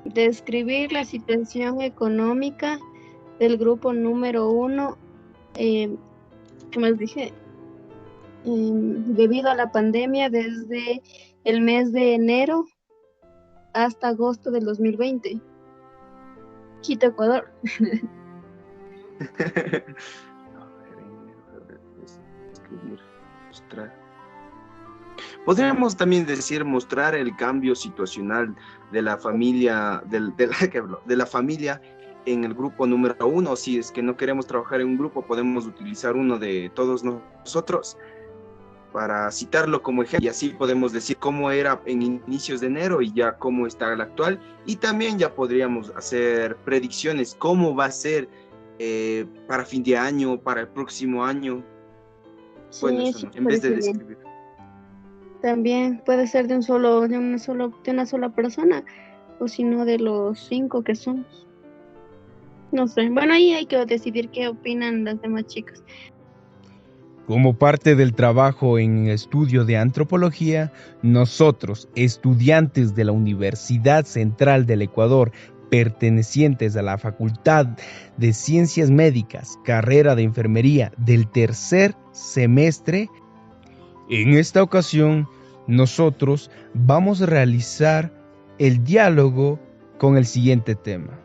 Describir la situación económica del grupo número uno, ¿qué más dije? Debido a la pandemia desde el mes de enero hasta agosto del 2020. Quito, Ecuador. A ver, escribir, mostrar. Podríamos también decir mostrar el cambio situacional de la familia, de la familia en el grupo número uno. Si es que no queremos trabajar en un grupo, podemos utilizar uno de todos nosotros para citarlo como ejemplo, y así podemos decir cómo era en inicios de enero y ya cómo está el actual, y también ya podríamos hacer predicciones, cómo va a ser para fin de año, para el próximo año. Bueno, Sí, eso sí, no, me en vez de parece bien. describir. También puede ser de una sola persona, o si no de los cinco que somos. No sé. Bueno, ahí hay que decidir qué opinan las demás chicas. Como parte del trabajo en estudio de antropología, nosotros, estudiantes de la Universidad Central del Ecuador, pertenecientes a la Facultad de Ciencias Médicas, carrera de Enfermería del tercer semestre, en esta ocasión nosotros vamos a realizar el diálogo con el siguiente tema.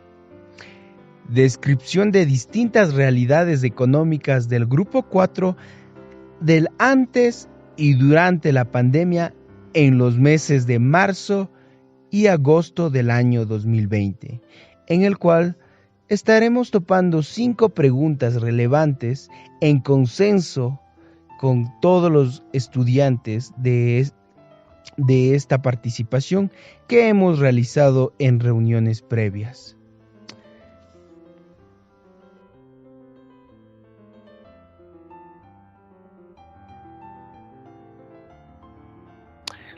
Descripción de distintas realidades económicas del Grupo 4 del antes y durante la pandemia en los meses de marzo y agosto del año 2020, en el cual estaremos topando 5 preguntas relevantes en consenso con todos los estudiantes de esta participación que hemos realizado en reuniones previas.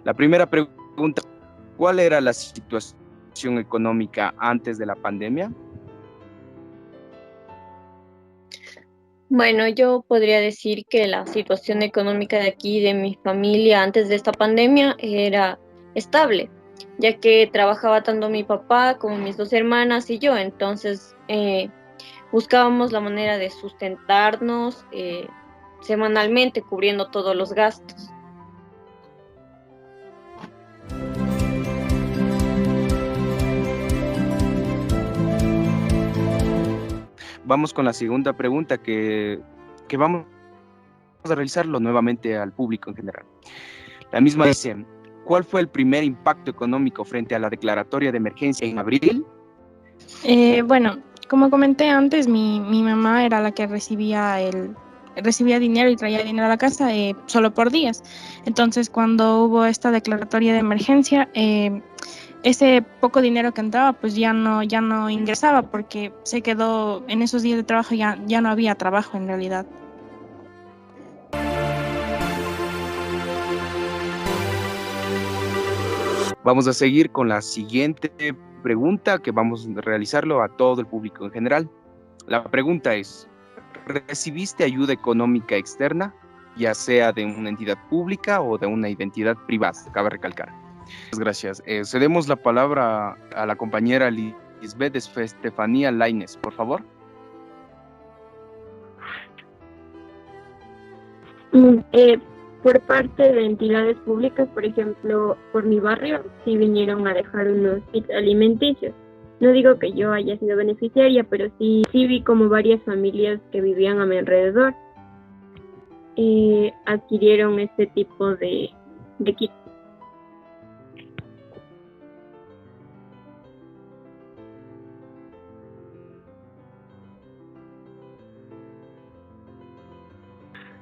La primera pregunta, ¿cuál era la situación económica antes de la pandemia? Bueno, yo podría decir que la situación económica de aquí, de mi familia, antes de esta pandemia, era estable, ya que trabajaba tanto mi papá como mis dos hermanas y yo. Entonces, buscábamos la manera de sustentarnos semanalmente, cubriendo todos los gastos. Vamos con la segunda pregunta que vamos a realizarlo nuevamente al público en general. La misma dice, ¿cuál fue el primer impacto económico frente a la declaratoria de emergencia en abril? Bueno, como comenté antes, mi mamá era la que recibía dinero y traía dinero a la casa solo por días. Entonces, cuando hubo esta declaratoria de emergencia, ese poco dinero que entraba, pues ya no ingresaba porque se quedó en esos días de trabajo, ya no había trabajo en realidad. Vamos a seguir con la siguiente pregunta que vamos a realizarlo a todo el público en general. La pregunta es, ¿recibiste ayuda económica externa, ya sea de una entidad pública o de una identidad privada? Cabe recalcar. Muchas gracias. Cedemos la palabra a la compañera Lisbeth Estefanía Lainez, por favor. Por parte de entidades públicas, por ejemplo, por mi barrio, sí vinieron a dejar unos kits alimenticios. No digo que yo haya sido beneficiaria, pero sí vi como varias familias que vivían a mi alrededor adquirieron este tipo de kits.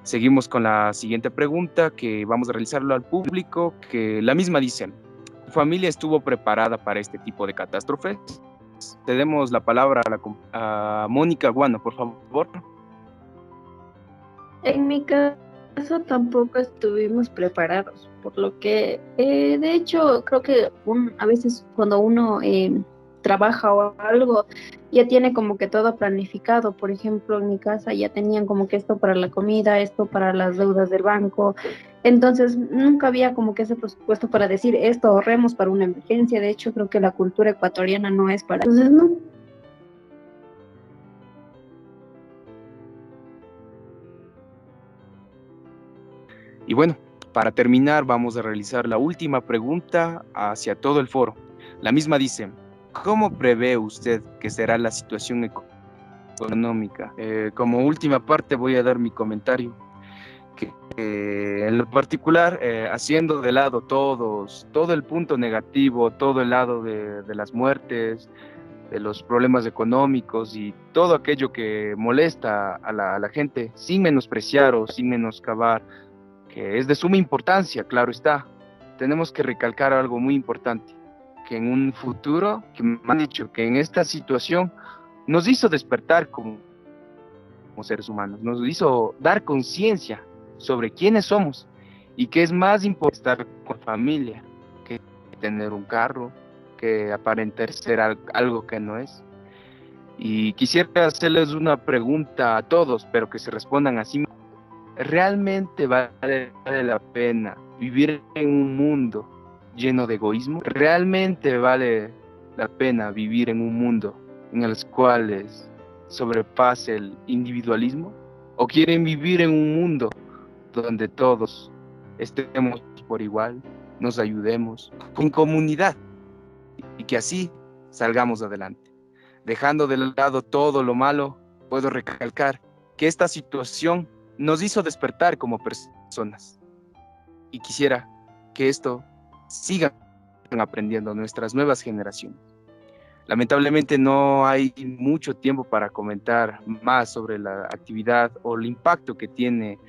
Seguimos con la siguiente pregunta que vamos a realizarlo al público, que la misma dice, ¿tu familia estuvo preparada para este tipo de catástrofes? Te demos la palabra a Mónica Guano, por favor. En mi caso tampoco estuvimos preparados, por lo que de hecho creo que a veces cuando uno trabaja o algo ya tiene como que todo planificado. Por ejemplo, en mi casa ya tenían como que esto para la comida, esto para las deudas del banco. Entonces nunca había como que ese presupuesto para decir esto ahorremos para una emergencia. De hecho creo que la cultura ecuatoriana no es para... Entonces no. Y bueno, para terminar, vamos a realizar la última pregunta hacia todo el foro. La misma dice, ¿cómo prevé usted que será la situación económica? Como última parte voy a dar mi comentario, que en lo particular, haciendo de lado todo el punto negativo, todo el lado de las muertes, de los problemas económicos y todo aquello que molesta a la gente, sin menospreciar o sin menoscabar, que es de suma importancia, claro está. Tenemos que recalcar algo muy importante, que en un futuro, que me han dicho que en esta situación nos hizo despertar como seres humanos, nos hizo dar conciencia sobre quiénes somos y que es más importante estar con familia que tener un carro, que aparentar ser algo que no es. Y quisiera hacerles una pregunta a todos, pero que se respondan así. ¿Realmente vale la pena vivir en un mundo lleno de egoísmo? ¿Realmente vale la pena vivir en un mundo en el cual sobrepase el individualismo? ¿O quieren vivir en un mundo donde todos estemos por igual, nos ayudemos en comunidad y que así salgamos adelante? Dejando de lado todo lo malo, puedo recalcar que esta situación nos hizo despertar como personas. Y quisiera que esto sigan aprendiendo nuestras nuevas generaciones. Lamentablemente no hay mucho tiempo para comentar más sobre la actividad o el impacto que tiene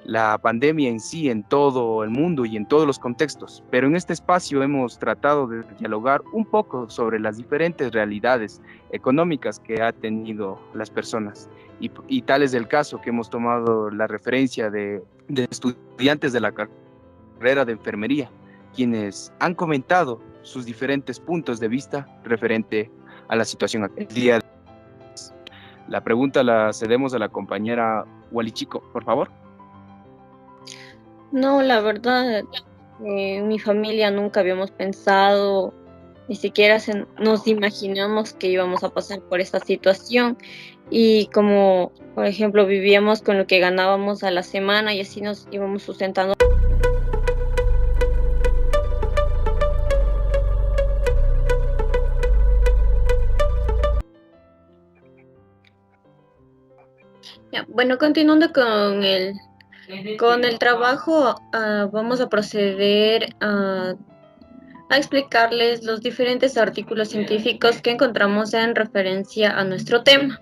la pandemia en sí, en todo el mundo y en todos los contextos, pero en este espacio hemos tratado de dialogar un poco sobre las diferentes realidades económicas que ha tenido las personas, y tal es el caso que hemos tomado la referencia de estudiantes de la carrera de enfermería, quienes han comentado sus diferentes puntos de vista referente a la situación actual. El día de la pregunta la cedemos a la compañera Walichico, por favor. No, la verdad, mi familia nunca habíamos pensado, ni siquiera nos imaginamos que íbamos a pasar por esta situación. Y como, por ejemplo, vivíamos con lo que ganábamos a la semana y así nos íbamos sustentando. Ya, bueno, continuando con el trabajo, vamos a proceder a explicarles los diferentes artículos científicos que encontramos en referencia a nuestro tema.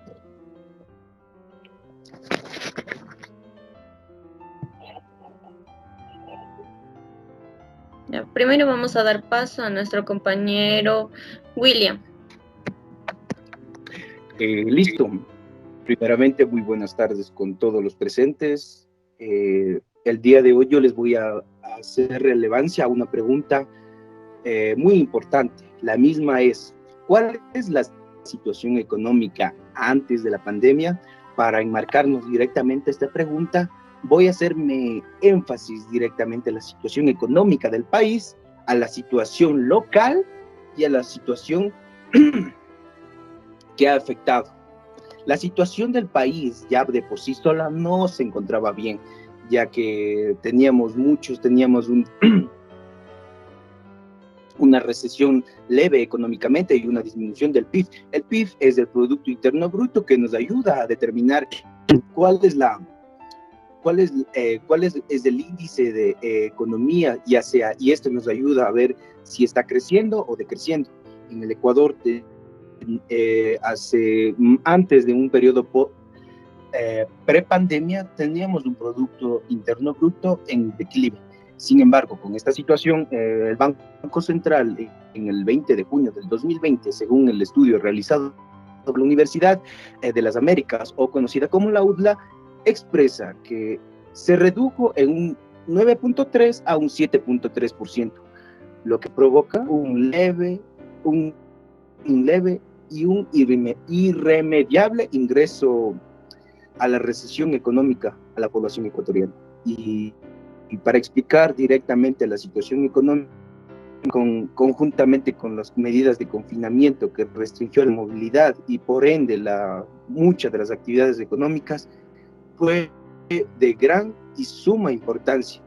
Ya, primero vamos a dar paso a nuestro compañero William. Listo. Primeramente, muy buenas tardes con todos los presentes. El día de hoy yo les voy a hacer relevancia a una pregunta muy importante. La misma es, ¿cuál es la situación económica antes de la pandemia? Para enmarcarnos directamente esta pregunta, voy a hacerme énfasis directamente en la situación económica del país, a la situación local y a la situación que ha afectado. La situación del país ya de por sí sola no se encontraba bien, ya que teníamos una recesión leve económicamente y una disminución del PIB. El PIB es el Producto Interno Bruto, que nos ayuda a determinar cuál es el índice de economía, y esto nos ayuda a ver si está creciendo o decreciendo. En el Ecuador, antes de un periodo prepandemia, teníamos un Producto Interno Bruto en declive. Sin embargo, con esta situación, el Banco Central en el 20 de junio del 2020, según el estudio realizado por la Universidad de las Américas, o conocida como la UDLA, expresa que se redujo en un 9.3 a un 7.3%, lo que provoca un leve y un irremediable ingreso a la recesión económica a la población ecuatoriana. Y para explicar directamente la situación económica, conjuntamente con las medidas de confinamiento que restringió la movilidad y por ende muchas de las actividades económicas, fue de gran y suma importancia,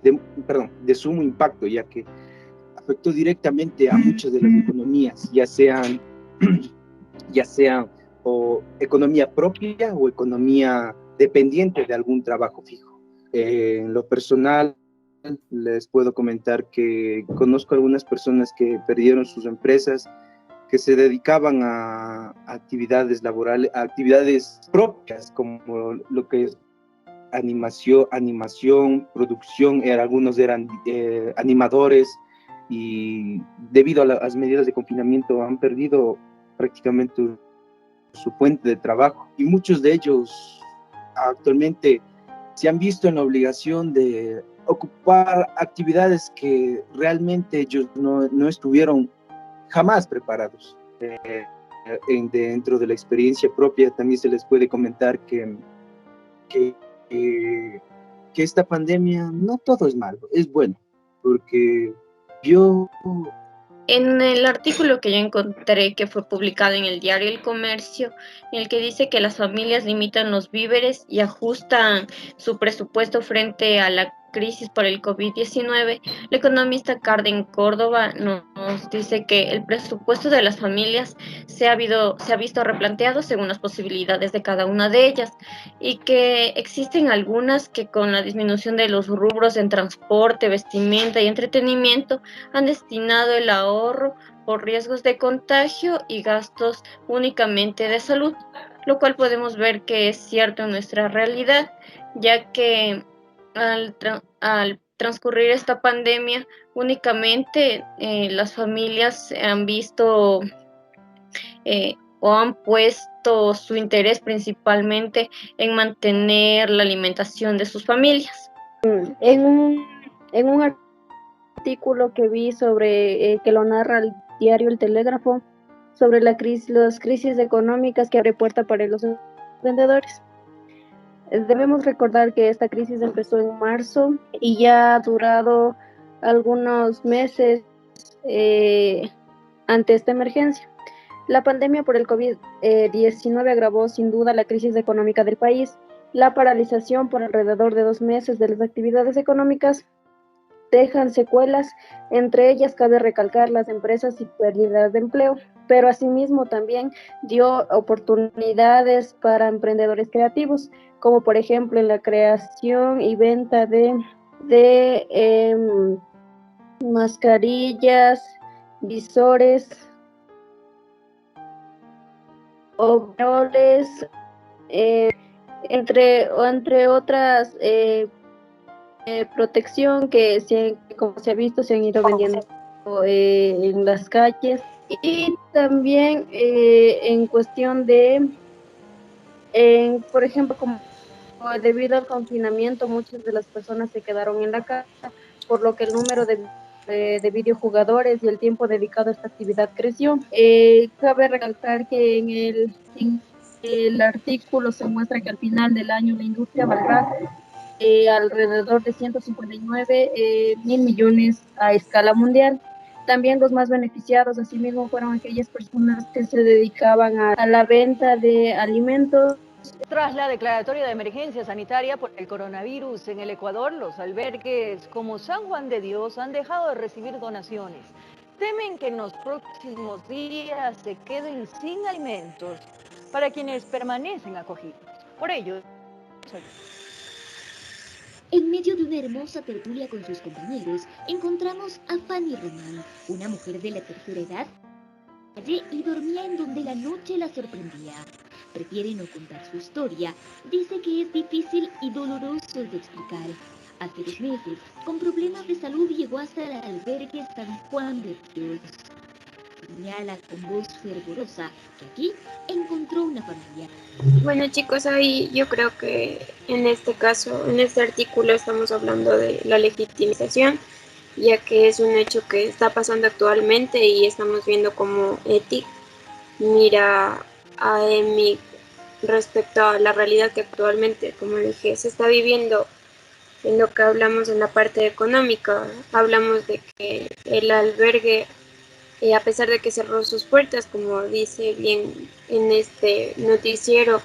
de sumo impacto, ya que afectó directamente a muchas de las economías, ya sean o economía propia o economía dependiente de algún trabajo fijo. En lo personal, les puedo comentar que conozco algunas personas que perdieron sus empresas, que se dedicaban a actividades laborales, a actividades propias, como lo que es animación, producción, algunos eran animadores, y debido a las medidas de confinamiento han perdido prácticamente su fuente de trabajo, y muchos de ellos actualmente se han visto en la obligación de ocupar actividades que realmente ellos no estuvieron jamás preparados. Dentro de la experiencia propia también se les puede comentar que esta pandemia no todo es malo, es bueno, porque yo... En el artículo que yo encontré, que fue publicado en el diario El Comercio, en el que dice que las familias limitan los víveres y ajustan su presupuesto frente a la crisis por el COVID-19, el economista Carden Córdoba nos dice que el presupuesto de las familias se ha visto replanteado según las posibilidades de cada una de ellas, y que existen algunas que con la disminución de los rubros en transporte, vestimenta y entretenimiento han destinado el ahorro por riesgos de contagio y gastos únicamente de salud, lo cual podemos ver que es cierto en nuestra realidad, ya que al transcurrir esta pandemia, únicamente las familias han visto o han puesto su interés principalmente en mantener la alimentación de sus familias. En un artículo que vi sobre que lo narra el diario El Telégrafo sobre las crisis económicas que abre puerta para los vendedores. Debemos recordar que esta crisis empezó en marzo y ya ha durado algunos meses ante esta emergencia. La pandemia por el COVID-19 agravó sin duda la crisis económica del país. La paralización por alrededor de 2 meses de las actividades económicas dejan secuelas, entre ellas cabe recalcar las empresas y pérdidas de empleo, pero asimismo también dio oportunidades para emprendedores creativos, como por ejemplo en la creación y venta de mascarillas, visores, overoles, entre otras protección que como se ha visto, se han ido vendiendo en las calles. Y también en cuestión por ejemplo, como debido al confinamiento, muchas de las personas se quedaron en la casa, por lo que el número de videojugadores y el tiempo dedicado a esta actividad creció. Cabe recalcar que en el artículo se muestra que al final del año la industria valdrá alrededor de 159 mil millones a escala mundial. También los más beneficiados, asimismo, fueron aquellas personas que se dedicaban a la venta de alimentos. Tras la declaratoria de emergencia sanitaria por el coronavirus en el Ecuador, los albergues como San Juan de Dios han dejado de recibir donaciones. Temen que en los próximos días se queden sin alimentos para quienes permanecen acogidos. Por ello, en medio de una hermosa tertulia con sus compañeros, encontramos a Fanny Román, una mujer de la tercera edad, y dormía en donde la noche la sorprendía. Prefiere no contar su historia, dice que es difícil y doloroso de explicar. Hace 2 meses, con problemas de salud, llegó hasta el albergue San Juan de Dios. señala con voz fervorosa que aquí encontró una familia. Bueno, chicos, ahí yo creo que en este caso, en este artículo estamos hablando de la legitimización, ya que es un hecho que está pasando actualmente y estamos viendo cómo Eti mira a Emi respecto a la realidad que actualmente, como dije, se está viviendo. En lo que hablamos en la parte económica, hablamos de que el albergue, a pesar de que cerró sus puertas, como dice bien en este noticiero,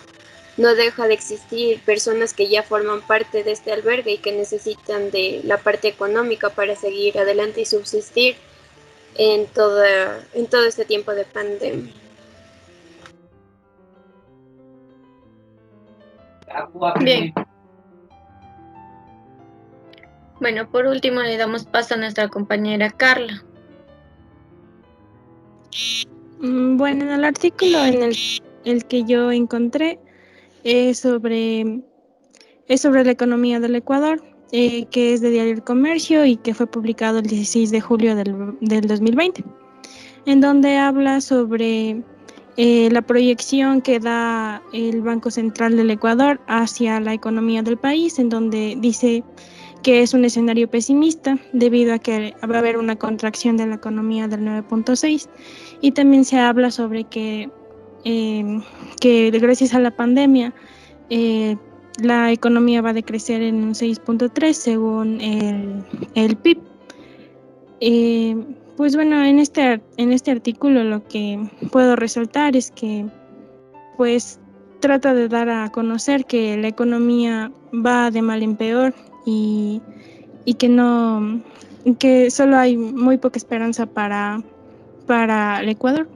no deja de existir personas que ya forman parte de este albergue y que necesitan de la parte económica para seguir adelante y subsistir en todo este tiempo de pandemia. Bien. Bueno, por último le damos paso a nuestra compañera Carla. Bueno, en el artículo en el que yo encontré es sobre la economía del Ecuador, que es de Diario El Comercio y que fue publicado el 16 de julio del 2020, en donde habla sobre la proyección que da el Banco Central del Ecuador hacia la economía del país, en donde dice que es un escenario pesimista debido a que va a haber una contracción de la economía del 9.6, y también se habla sobre que gracias a la pandemia la economía va a decrecer en un 6.3 según el PIB. Pues bueno, en este artículo lo que puedo resaltar es que pues trata de dar a conocer que la economía va de mal en peor y que solo hay muy poca esperanza para el Ecuador.